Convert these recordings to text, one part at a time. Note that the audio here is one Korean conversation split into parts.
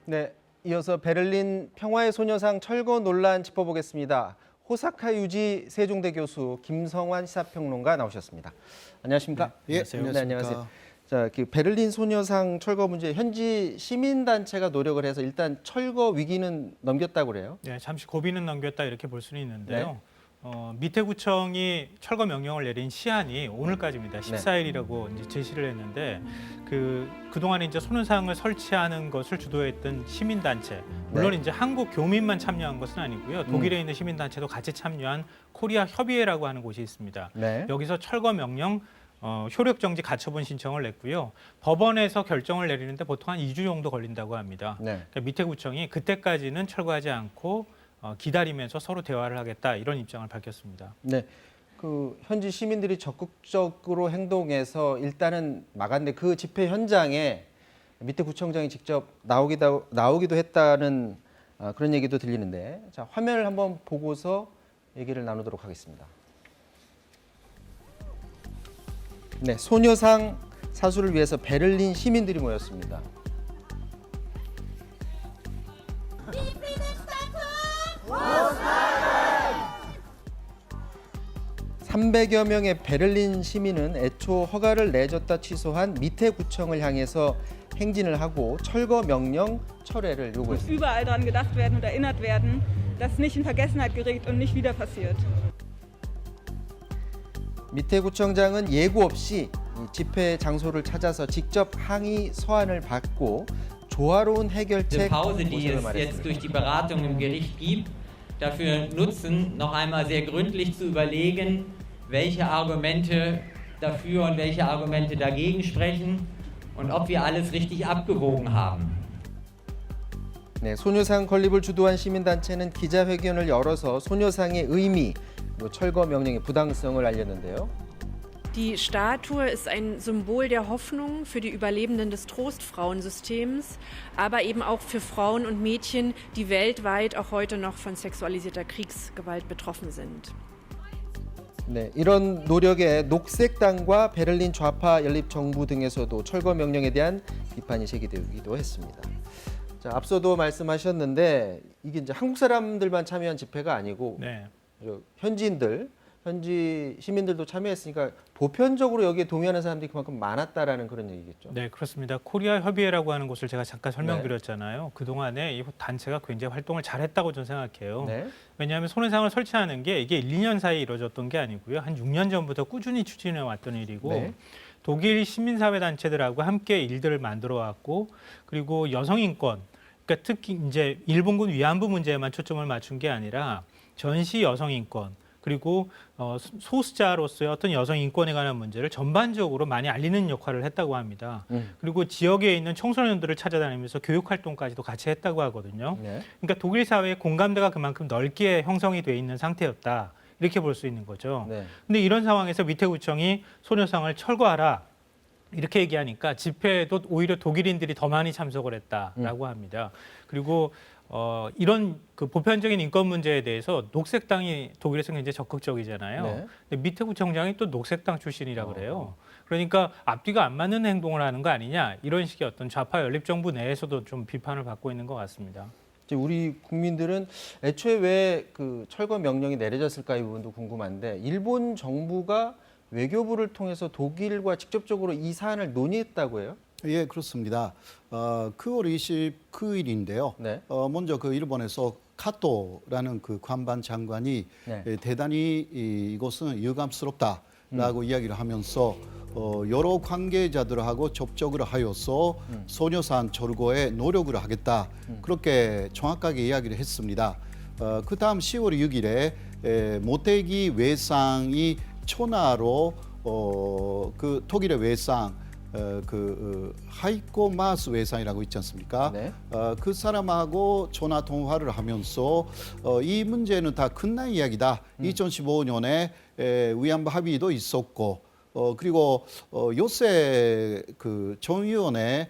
네, 이어서 베를린 평화의 소녀상 철거 논란 짚어보겠습니다. 호사카 유지 세종대 교수 김성환 시사평론가 나오셨습니다. 안녕하십니까? 예, 안녕하세요. 네, 안녕하세요. 자, 그 베를린 소녀상 철거 문제 현지 시민단체가 노력을 해서 일단 철거 위기는 넘겼다고 그래요. 네, 잠시 고비는 넘겼다 이렇게 볼 수는 있는데요. 네. 밑에 구청이 철거 명령을 내린 시한이 오늘까지입니다. 14일이라고 이제 제시를 했는데 그동안에 이제 소녀상을 설치하는 것을 주도했던 시민단체, 물론 네. 이제 한국 교민만 참여한 것은 아니고요. 독일에 있는 시민단체도 같이 참여한 코리아 협의회라고 하는 곳이 있습니다. 네. 여기서 철거 명령 효력 정지 가처분 신청을 냈고요. 법원에서 결정을 내리는데 보통 한 2주 정도 걸린다고 합니다. 네. 그러니까 밑에 구청이 그때까지는 철거하지 않고 기다리면서 서로 대화를 하겠다 이런 입장을 밝혔습니다. 네. 그 현지 시민들이 적극적으로 행동해서 일단은 막았는데 그 집회 현장에 밑에 구청장이 직접 나오기도 했다는 그런 얘기도 들리는데, 자, 화면을 한번 보고서 얘기를 나누도록 하겠습니다. 네, 소녀상 사수를 위해서 베를린 시민들이 모였습니다. (300여) 명의 베를린 시민은 애초 허가를 내줬다 취소한 밑에 구청을 향해서 행진을 하고 철거 명령 철회를 요구했습니다. Überall daran gedacht werden und erinnert werden, dass es nicht in Vergessenheit gerät und nicht wieder passiert. 밑에 구청장은 예고 없이 이 집회 장소를 찾아서 직접 항의 서한을 받고 조화로운 Diese 해결책 Pause, die 모색을 es jetzt 말했습니다. durch die Beratung im Gericht gibt, dafür nutzen, noch einmal sehr gründlich zu überlegen, welche Argumente dafür und welche Argumente dagegen sprechen und ob wir alles richtig abgewogen haben. 네, 소녀상 건립을 주도한 시민단체는 기자회견을 열어서 소녀상의 의미, 그리고 철거 명령의 부당성을 알렸는데요. Die Statue ist ein Symbol der Hoffnung für die Überlebenden des Trostfrauensystems, aber eben auch für Frauen und Mädchen, die weltweit auch heute noch von sexualisierter Kriegsgewalt betroffen sind. 네, 이런 노력에 녹색당과 베를린 좌파 연립정부 등에서도 철거 명령에 대한 비판이 제기되기도 했습니다. 자, 앞서도 말씀하셨는데 이게 이제 한국 사람들만 참여한 집회가 아니고 네. 현지 시민들도 참여했으니까 보편적으로 여기에 동의하는 사람들이 그만큼 많았다라는 그런 얘기겠죠. 네, 그렇습니다. 코리아 협의회라고 하는 곳을 제가 잠깐 네. 설명드렸잖아요. 그동안에 이 단체가 굉장히 활동을 잘했다고 저는 생각해요. 네. 왜냐하면 소녀상을 설치하는 게 이게 1, 2년 사이에 이루어졌던 게 아니고요. 한 6년 전부터 꾸준히 추진해 왔던 일이고 네. 독일 시민사회 단체들하고 함께 일들을 만들어 왔고, 그리고 여성 인권, 그러니까 특히 이제 일본군 위안부 문제에만 초점을 맞춘 게 아니라 전시 여성 인권, 그리고 소수자로서의 어떤 여성 인권에 관한 문제를 전반적으로 많이 알리는 역할을 했다고 합니다. 그리고 지역에 있는 청소년들을 찾아다니면서 교육 활동까지도 같이 했다고 하거든요. 네. 그러니까 독일 사회의 공감대가 그만큼 넓게 형성이 돼 있는 상태였다. 이렇게 볼 수 있는 거죠. 네. 근데 이런 상황에서 밑에 구청이 소녀상을 철거하라 이렇게 얘기하니까 집회에도 오히려 독일인들이 더 많이 참석을 했다라고 합니다. 그리고 이런 그 보편적인 인권 문제에 대해서 녹색당이 독일에서 굉장히 적극적이잖아요. 네. 근데 밑에 구청장이 또 녹색당 출신이라 그래요. 그러니까 앞뒤가 안 맞는 행동을 하는 거 아니냐, 이런 식의 어떤 좌파 연립정부 내에서도 좀 비판을 받고 있는 것 같습니다. 이제 우리 국민들은 애초에 왜 그 철거 명령이 내려졌을까 이 부분도 궁금한데, 일본 정부가 외교부를 통해서 독일과 직접적으로 이 사안을 논의했다고 해요? 예, 그렇습니다. 9월 29일인데요. 네. 먼저 그 일본에서 카토라는 그 관방 장관이 네. 대단히 이것은 유감스럽다라고 이야기를 하면서 여러 관계자들하고 접촉을 하여서 소녀상 철거에 노력을 하겠다, 그렇게 정확하게 이야기를 했습니다. 그 다음 10월 6일에 모테기 외상이 천하로 그 독일의 외상 하이코 마스 외상이라고 있지 않습니까? 네. 그 사람하고 전화 통화를 하면서 이 문제는 다 끝난 이야기다. 2015년에 위안부 합의도 있었고, 그리고 요새 그 정의원의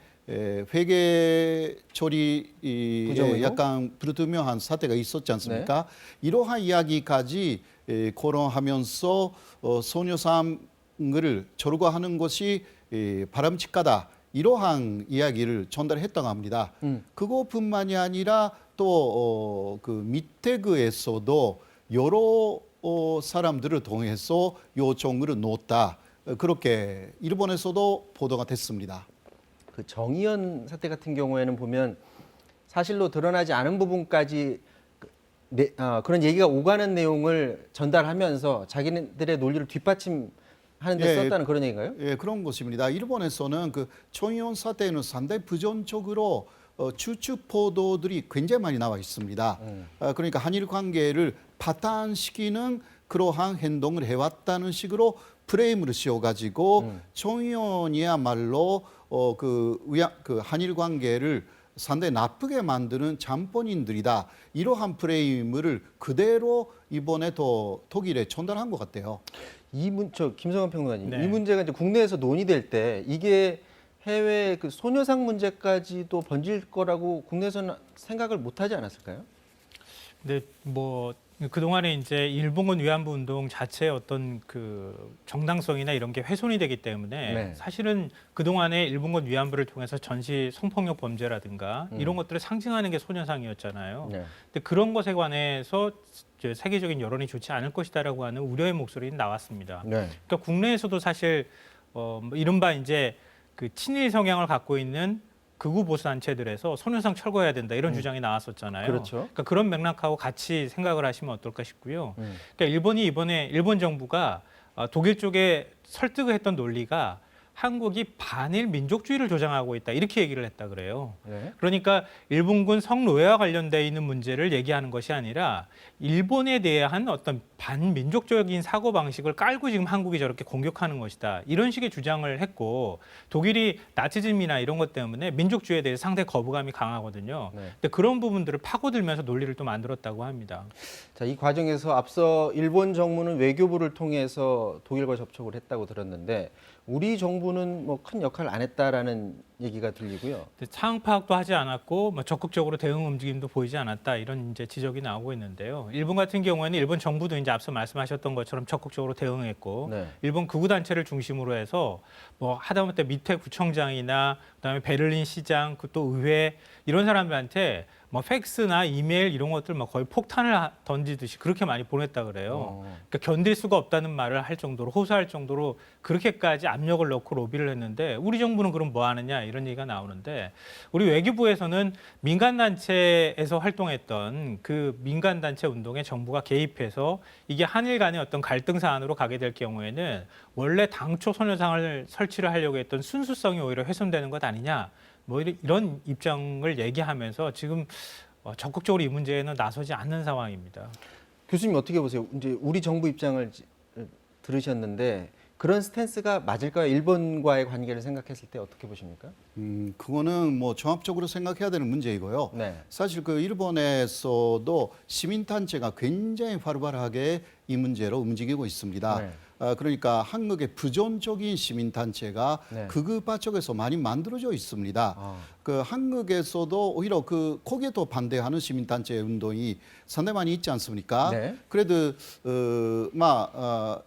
회계 처리 부정의도? 약간 불투명한 사태가 있었지 않습니까? 이러한 이야기까지 거론하면서 소녀상을 철거하는 것이 바람직하다, 이러한 이야기를 전달했다고 합니다. 그것뿐만이 아니라 또 그 미테그에서도 여러 사람들을 통해서 요청을 놓았다. 그렇게 일본에서도 보도가 됐습니다. 그 정의연 사태 같은 경우에는 보면 사실로 드러나지 않은 부분까지 그런 얘기가 오가는 내용을 전달하면서 자기네들의 논리를 뒷받침하는 데 예, 썼다는 그런 얘기인가요? 예, 그런 것입니다. 일본에서는 그 정의연 사태는 상당히 부정적으로 추측 보도들이 굉장히 많이 나와 있습니다. 그러니까 한일 관계를 파탄시키는 그러한 행동을 해왔다는 식으로 프레임을 씌워가지고 정의연이야말로 그 한일 관계를 상당히 나쁘게 만드는 잠본인들이다. 이러한 프레임을 그대로 이번에 또 독일에 전달한 것 같아요. 김성환 평론가님, 네. 이 문제가 이제 국내에서 논의될 때 이게 해외 그 소녀상 문제까지도 번질 거라고 국내에서는 생각을 못하지 않았을까요? 근데 뭐 그동안에 이제 일본군 위안부 운동 자체의 어떤 그 정당성이나 이런 게 훼손이 되기 때문에 네. 사실은 그동안에 일본군 위안부를 통해서 전시 성폭력 범죄라든가 이런 것들을 상징하는 게 소녀상이었잖아요. 네. 근데 그런 것에 관해서 이제 세계적인 여론이 좋지 않을 것이다라고 하는 우려의 목소리는 나왔습니다. 네. 그러니까 국내에서도 사실 뭐 이른바 이제 그 친일 성향을 갖고 있는 극우 보수 단체들에서 소녀상 철거해야 된다 이런 주장이 나왔었잖아요. 그렇죠. 그러니까 그런 맥락하고 같이 생각을 하시면 어떨까 싶고요. 그러니까 일본이 이번에 일본 정부가 독일 쪽에 설득을 했던 논리가 한국이 반일 민족주의를 조장하고 있다 이렇게 얘기를 했다 그래요. 네. 그러니까 일본군 성노예와 관련돼 있는 문제를 얘기하는 것이 아니라 일본에 대한 어떤 반민족적인 사고 방식을 깔고 지금 한국이 저렇게 공격하는 것이다. 이런 식의 주장을 했고 독일이 나치즘이나 이런 것 때문에 민족주의에 대해서 상당히 거부감이 강하거든요. 네. 근데 그런 부분들을 파고들면서 논리를 또 만들었다고 합니다. 자, 이 과정에서 앞서 일본 정부는 외교부를 통해서 독일과 접촉을 했다고 들었는데 우리 정부는 뭐 큰 역할을 안 했다라는 얘기가 들리고요. 상황 파악도 하지 않았고 뭐 적극적으로 대응 움직임도 보이지 않았다 이런 이제 지적이 나오고 있는데요. 일본 같은 경우에는 일본 정부도 이제 앞서 말씀하셨던 것처럼 적극적으로 대응했고 네. 일본 극우 단체를 중심으로 해서 뭐 하다못해 밑에 구청장이나 그다음에 베를린 시장 그 또 의회 이런 사람들한테 뭐 팩스나 이메일 이런 것들 막 거의 폭탄을 던지듯이 그렇게 많이 보냈다 그래요. 그러니까 견딜 수가 없다는 말을 할 정도로 호소할 정도로 그렇게까지 압력을 넣고 로비를 했는데 우리 정부는 그럼 뭐 하느냐 이런 얘기가 나오는데 우리 외교부에서는 민간단체에서 활동했던 그 민간단체 운동에 정부가 개입해서 이게 한일 간의 어떤 갈등 사안으로 가게 될 경우에는 원래 당초 소녀상을 설치를 하려고 했던 순수성이 오히려 훼손되는 것 아니냐 뭐 이런 입장을 얘기하면서 지금 적극적으로 이 문제에는 나서지 않는 상황입니다. 교수님 어떻게 보세요? 이제 우리 정부 입장을 들으셨는데 그런 스탠스가 맞을까요? 일본과의 관계를 생각했을 때 어떻게 보십니까? 그거는 뭐 종합적으로 생각해야 되는 문제이고요. 네. 사실 그 일본에서도 시민단체가 굉장히 활발하게 이 문제로 움직이고 있습니다. 네. 그러니까 한국의 부정적인 시민단체가 네. 극우파 쪽에서 많이 만들어져 있습니다. 그 한국에서도 오히려 그 거기에 더 반대하는 시민단체 운동이 상당히 많이 있지 않습니까? 네. 그래도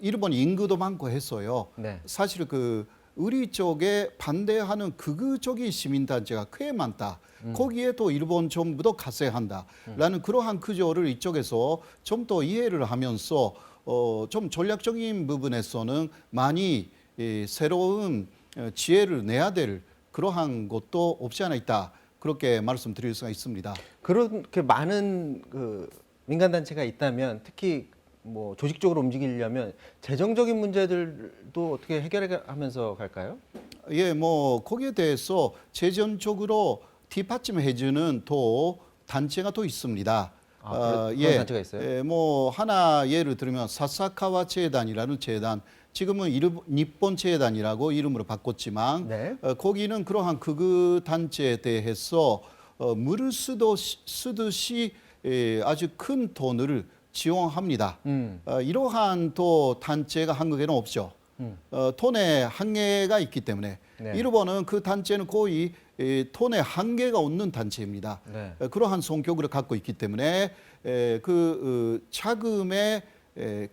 일본 인구도 많고 해서요. 네. 사실 그 우리 쪽에 반대하는 극우적인 시민단체가 꽤 많다. 거기에 또 일본 정부도 가세한다라는 그러한 구조를 이쪽에서 좀 더 이해를 하면서 좀 전략적인 부분에서는 많이 새로운 지혜를 내야 될 그러한 것도 없지 않아 있다. 그렇게 말씀드릴 수가 있습니다. 그렇게 많은 그 민간 단체가 있다면 특히 뭐 조직적으로 움직이려면 재정적인 문제들도 어떻게 해결하면서 갈까요? 예, 뭐 거기에 대해서 재정적으로 뒷받침해주는 또 단체가 또 있습니다. 그런 단체가 있어요? 예, 뭐 하나 예를 들면 사사카와 재단이라는 재단, 지금은 일본 재단이라고 이름으로 바꿨지만 네. 거기는 그러한 극우 단체에 대해서 물을 쓰듯이 아주 큰 돈을 지원합니다. 이러한 또 단체가 한국에는 없죠. 돈의 한계가 있기 때문에 네. 일본은 그 단체는 거의 돈의 한계가 없는 단체입니다. 네. 그러한 성격을 갖고 있기 때문에 그 자금의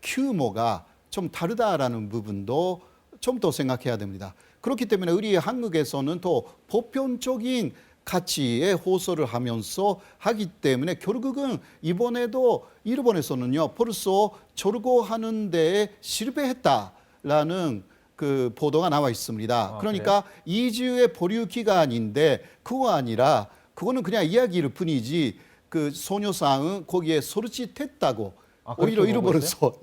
규모가 좀 다르다라는 부분도 좀 더 생각해야 됩니다. 그렇기 때문에 우리 한국에서는 또 보편적인 가치에 호소를 하면서 하기 때문에 결국은 이번에도 일본에서는요 벌써 철거하는 데에 실패했다라는 그 보도가 나와 있습니다. 그러니까 2주의 보류 기간인데 그거 아니라 그거는 그냥 이야기일 뿐이지 그 소녀상은 거기에 소르짓했다고 오히려 그렇게 보고 일본에서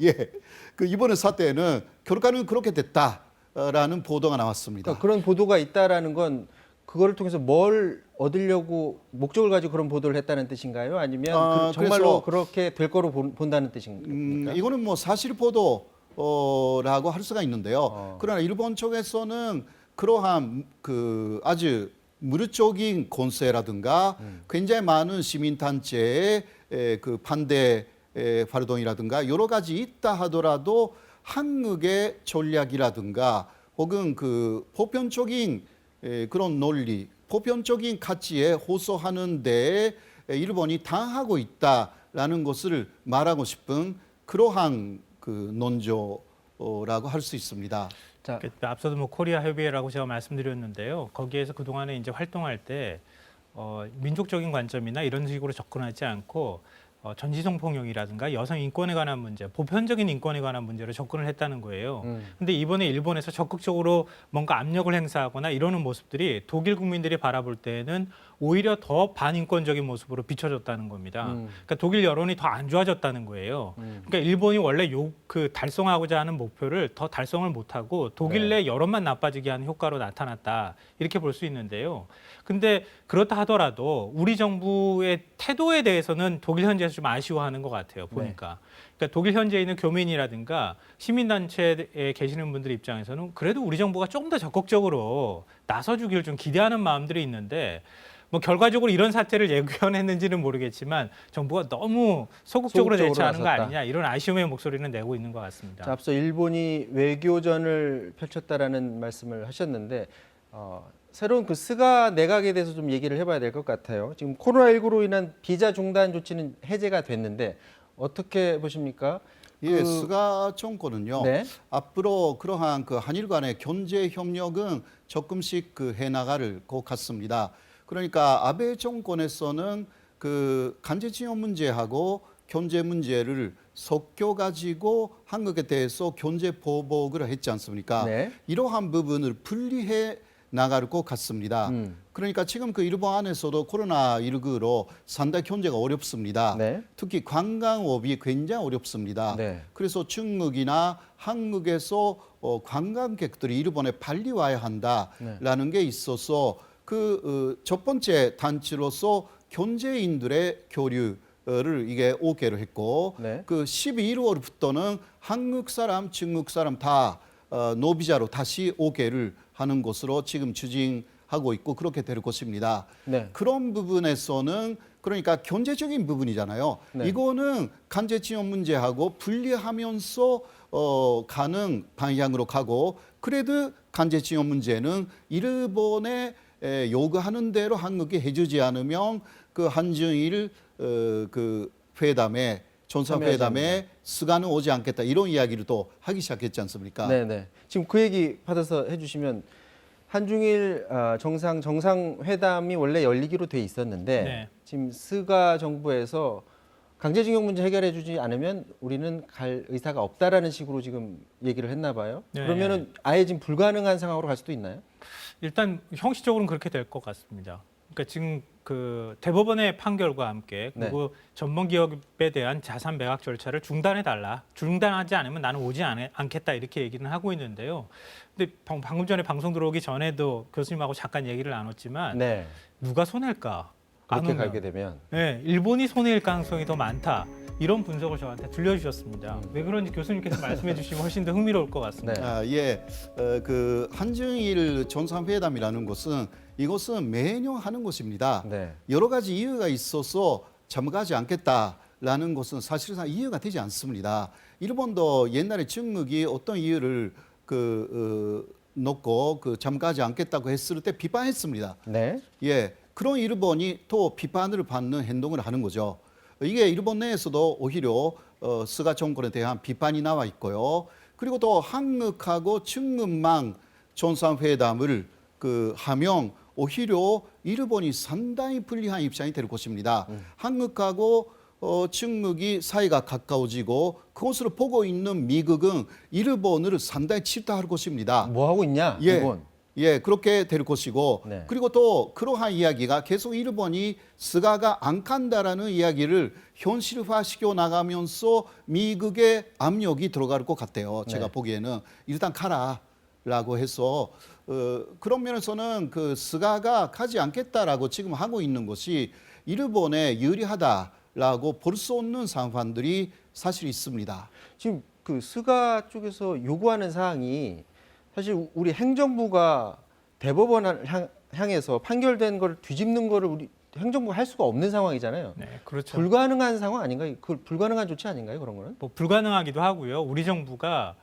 그 이번의 사태는 결과는 그렇게 됐다라는 보도가 나왔습니다. 그러니까 그런 보도가 있다라는 건 그거를 통해서 뭘 얻으려고 목적을 가지고 그런 보도를 했다는 뜻인가요? 아니면 정말로 그래서 그렇게 될 거로 본다는 뜻인가요? 이거는 뭐 사실 보도라고 할 수가 있는데요. 그러나 일본 쪽에서는 그러한 그 아주 무력적인 권세라든가 굉장히 많은 시민단체의 그 반대 활동이라든가 여러 가지 있다 하더라도 한국의 전략이라든가 혹은 그 보편적인 그런 논리, 보편적인 가치에 호소하는 데에 일본이 당하고 있다라는 것을 말하고 싶은 그러한 그 논조라고 할 수 있습니다. 자, 앞서도 뭐 코리아 협의회라고 제가 말씀드렸는데요. 거기에서 그 동안에 이제 활동할 때 민족적인 관점이나 이런 식으로 접근하지 않고 전지성폭력이라든가 여성 인권에 관한 문제, 보편적인 인권에 관한 문제로 접근을 했다는 거예요. 근데 이번에 일본에서 적극적으로 뭔가 압력을 행사하거나 이러는 모습들이 독일 국민들이 바라볼 때는 오히려 더 반인권적인 모습으로 비춰졌다는 겁니다. 그러니까 독일 여론이 더 안 좋아졌다는 거예요. 그러니까 일본이 원래 그 달성하고자 하는 목표를 더 달성을 못하고 독일 내 여론만 나빠지게 하는 효과로 나타났다. 이렇게 볼 수 있는데요. 근데 그렇다 하더라도 우리 정부의 태도에 대해서는 독일 현지에서 좀 아쉬워하는 것 같아요. 보니까. 그러니까 독일 현지에 있는 교민이라든가 시민단체에 계시는 분들 입장에서는 그래도 우리 정부가 조금 더 적극적으로 나서주기를 좀 기대하는 마음들이 있는데 뭐 결과적으로 이런 사태를 예견했는지는 모르겠지만 정부가 너무 소극적으로 대처하는 거 나섰다. 아니냐 이런 아쉬움의 목소리는 내고 있는 것 같습니다. 자, 앞서 일본이 외교전을 펼쳤다라는 말씀을 하셨는데 새로운 그 스가 내각에 대해서 좀 얘기를 해봐야 될 것 같아요. 지금 코로나19로 인한 비자 중단 조치는 해제가 됐는데 어떻게 보십니까? 예, 스가 정권은요. 네. 앞으로 그러한 그 한일 간의 경제 협력은 조금씩 그 해나갈 것 같습니다. 그러니까 아베 정권에서는 그 강제징용 문제하고 경제 문제를 섞여 가지고 한국에 대해서 경제 보복을 했지 않습니까? 네. 이러한 부분을 분리해 나갈 것 같습니다. 그러니까 지금 그 일본 안에서도 코로나19로 상당히 경제가 어렵습니다. 네. 특히 관광업이 굉장히 어렵습니다. 네. 그래서 중국이나 한국에서 관광객들이 일본에 빨리 와야 한다라는 게 있어서 그 첫 번째 단체로서 경제인들의 교류를 이게 오케이를 했고 네. 그 12월부터는 한국 사람, 중국 사람 다 노비자로 다시 오케이를 하는 것으로 지금 추진하고 있고 그렇게 될 것입니다. 네. 그런 부분에서는 그러니까 경제적인 부분이잖아요. 네. 이거는 강제징용 문제하고 분리하면서 가는 방향으로 가고 그래도 강제징용 문제는 일본에 요구하는 대로 한국이 해주지 않으면 그 한중일 그 회담에 정상회담에 스가는 오지 않겠다 이런 이야기를 또 하기 시작했지 않습니까? 네네. 지금 그 얘기 받아서 해주시면 한중일 정상회담이 원래 열리기로 돼 있었는데 네. 지금 스가 정부에서 강제징용 문제 해결해주지 않으면 우리는 갈 의사가 없다라는 식으로 지금 얘기를 했나 봐요. 네. 그러면은 아예 지금 불가능한 상황으로 갈 수도 있나요? 일단 형식적으로는 그렇게 될 것 같습니다. 그러니까 지금 그 대법원의 판결과 함께 그리고 전범 기업에 대한 자산 매각 절차를 중단해달라. 중단하지 않으면 나는 오지 않겠다 이렇게 얘기는 하고 있는데요. 근데 방금 전에 방송 들어오기 전에도 교수님하고 잠깐 얘기를 나눴지만 네. 누가 손해일까? 안 그렇게 오면. 가게 되면. 네, 일본이 손해일 가능성이 더 많다. 이런 분석을 저한테 들려주셨습니다. 왜 그런지 교수님께서 말씀해 주시면 훨씬 더 흥미로울 것 같습니다. 네. 예, 그 한중일 정상회담이라는 것은 이것은 매년 하는 것입니다. 네. 여러 가지 이유가 있어서 참가하지 않겠다라는 것은 사실상 이해가 되지 않습니다. 일본도 옛날에 중국이 어떤 이유를 놓고 참가하지 않겠다고 했을 때 비판했습니다. 네. 예, 그런 일본이 또 비판을 받는 행동을 하는 거죠. 이게 일본 내에서도 오히려 스가 정권에 대한 비판이 나와 있고요. 그리고 또 한국하고 중국만 정상회담을 하면 오히려 일본이 상당히 불리한 입장이 될 것입니다. 한국하고 중국이 사이가 가까워지고 그것을 보고 있는 미국은 일본을 상당히 질타할 것입니다. 뭐 하고 있냐? 예, 일본. 예, 그렇게 될 것이고 네. 그리고 또 그러한 이야기가 계속 일본이 스가가 안 간다라는 이야기를 현실화시켜 나가면서 미국의 압력이 들어갈 것 같아요. 제가 네. 보기에는 일단 가라라고 해서 그런 면에서는 그 스가가 가지 않겠다라고 지금 하고 있는 것이 일본에 유리하다라고 볼 수 없는 상황들이 사실 있습니다. 지금 그 스가 쪽에서 요구하는 사항이 사실 우리 행정부가 대법원을 향해서 판결된 걸 뒤집는 거를 우리 행정부가 할 수가 없는 상황이잖아요. 네, 그렇죠. 불가능한 상황 아닌가요? 그 불가능한 조치 아닌가요? 그런 거는? 뭐 불가능하기도 하고요. 우리 정부가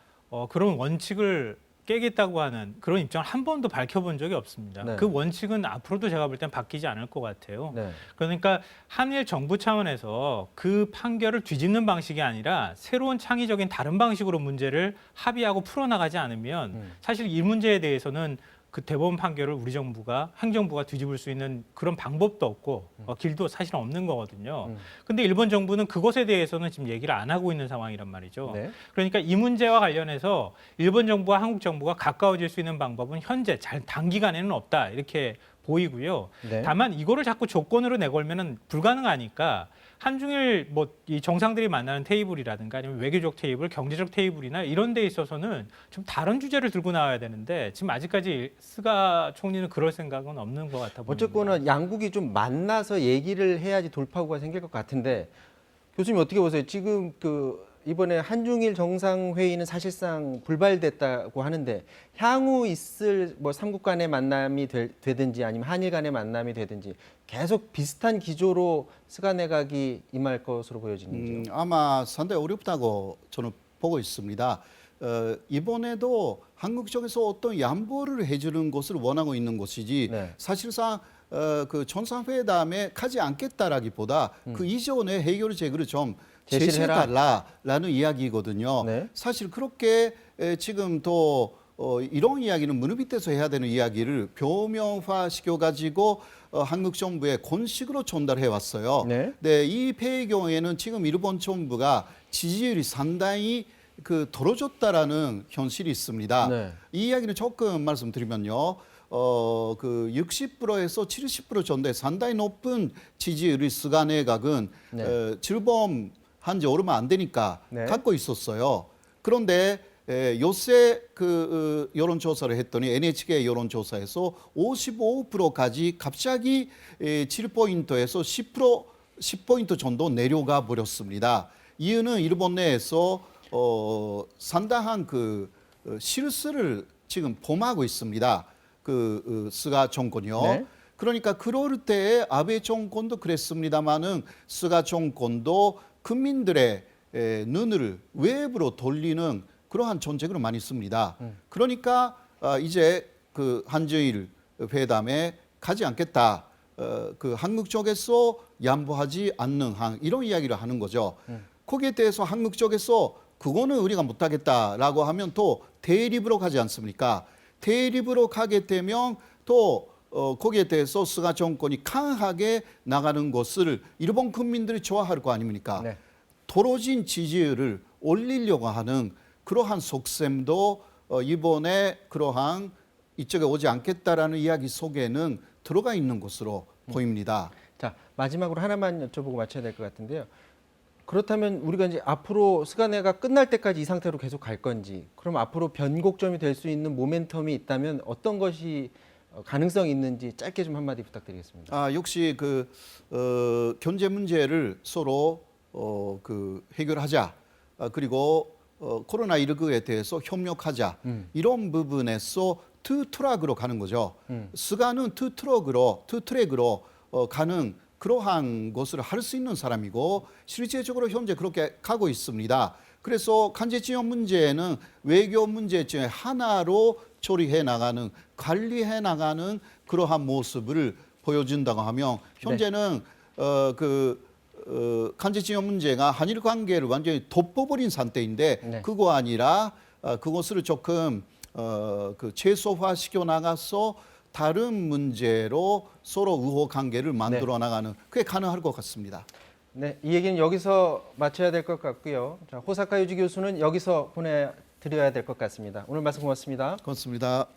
그런 원칙을 깨겠다고 하는 그런 입장을 한 번도 밝혀본 적이 없습니다. 네. 그 원칙은 앞으로도 제가 볼 땐 바뀌지 않을 것 같아요. 네. 그러니까 한일 정부 차원에서 그 판결을 뒤집는 방식이 아니라 새로운 창의적인 다른 방식으로 문제를 합의하고 풀어나가지 않으면 사실 이 문제에 대해서는 그 대법원 판결을 우리 정부가 행정부가 뒤집을 수 있는 그런 방법도 없고 길도 사실 없는 거거든요. 근데 일본 정부는 그것에 대해서는 지금 얘기를 안 하고 있는 상황이란 말이죠. 네. 그러니까 이 문제와 관련해서 일본 정부와 한국 정부가 가까워질 수 있는 방법은 현재 단기간에는 없다 이렇게 보이고요. 네. 다만 이거를 자꾸 조건으로 내걸면은 불가능하니까 한중일 뭐 이 정상들이 만나는 테이블이라든가 아니면 외교적 테이블, 경제적 테이블이나 이런 데 있어서는 좀 다른 주제를 들고 나와야 되는데 지금 아직까지 스가 총리는 그럴 생각은 없는 것 같아 보입니다. 어쨌거나 양국이 좀 만나서 얘기를 해야지 돌파구가 생길 것 같은데 교수님 어떻게 보세요? 지금 그 이번에 한중일 정상회의는 사실상 불발됐다고 하는데 향후 있을 뭐 삼국 간의 만남이 되든지 아니면 한일 간의 만남이 되든지 계속 비슷한 기조로 스가 내각이 임할 것으로 보여지는지요? 아마 상당히 어렵다고 저는 보고 있습니다. 이번에도 한국 쪽에서 어떤 양보를 해주는 것을 원하고 있는 것이지 네. 사실상 그 정상회담에 가지 않겠다라기보다 그 이전의 해결 제거를 좀 제시를 제시해달라라는 이야기거든요. 네. 사실 그렇게 지금 또 이런 이야기는 무릎 밑에서 해야 되는 이야기를 표명화시켜가지고 한국 정부에 공식으로 전달해 왔어요. 네. 네, 이 배경에는 지금 일본 정부가 지지율이 상당히 떨어졌다라는 현실이 있습니다. 네. 이 이야기는 조금 말씀드리면요. 그 60%에서 70% 정도의 상당히 높은 지지율을 스가 내각은 네. 출범한 지 얼마 안 되니까 네. 갖고 있었어요. 그런데 요새 그 여론조사를 했더니 NHK 여론조사에서 55%까지 갑자기 7포인트에서 10포인트 정도 내려가 버렸습니다. 이유는 일본 내에서 상당한 그 실수를 지금 범하고 있습니다. 스가 정권이요. 네. 그러니까 그럴 때 아베 정권도 그랬습니다마는 스가 정권도 국민들의 눈을 외부로 돌리는 그러한 정책을 많이 씁니다. 그러니까 이제 그 한중일 회담에 가지 않겠다. 그 한국 쪽에서 양보하지 않는 한 이런 이야기를 하는 거죠. 거기에 대해서 한국 쪽에서 그거는 우리가 못하겠다라고 하면 또 대립으로 가지 않습니까? 대립으로 가게 되면 또 거기에 대해서 스가 정권이 강하게 나가는 것을 일본 국민들이 좋아할 거 아닙니까? 네. 떨어진 지지율을 올리려고 하는 그러한 속셈도 이번에 그러한 이쪽에 오지 않겠다라는 이야기 속에는 들어가 있는 것으로 보입니다. 자, 마지막으로 하나만 여쭤보고 마쳐야 될 것 같은데요. 그렇다면 우리가 이제 앞으로 스가 내각 끝날 때까지 이 상태로 계속 갈 건지, 그럼 앞으로 변곡점이 될 수 있는 모멘텀이 있다면 어떤 것이 가능성이 있는지 짧게 좀 한마디 부탁드리겠습니다. 역시 경제 문제를 서로 해결하자. 그리고 코로나19에 대해서 협력하자. 이런 부분에서 투 트랙으로 가는 거죠. 스가는 투 트랙으로 가는 그러한 것을 할 수 있는 사람이고 실제적으로 현재 그렇게 가고 있습니다. 그래서 간제지역 문제는 외교 문제 중에 하나로 처리해 나가는, 관리해 나가는 그러한 모습을 보여준다고 하면 현재는 간제지역 문제가 한일 관계를 완전히 덮어버린 상태인데 네. 그거 아니라 그것을 조금 그 최소화시켜 나가서 다른 문제로 서로 우호 관계를 만들어 나가는 그게 가능할 것 같습니다. 네, 이 얘기는 여기서 마쳐야 될 것 같고요. 자, 호사카 유지 교수는 여기서 보내드려야 될 것 같습니다. 오늘 말씀 고맙습니다. 고맙습니다.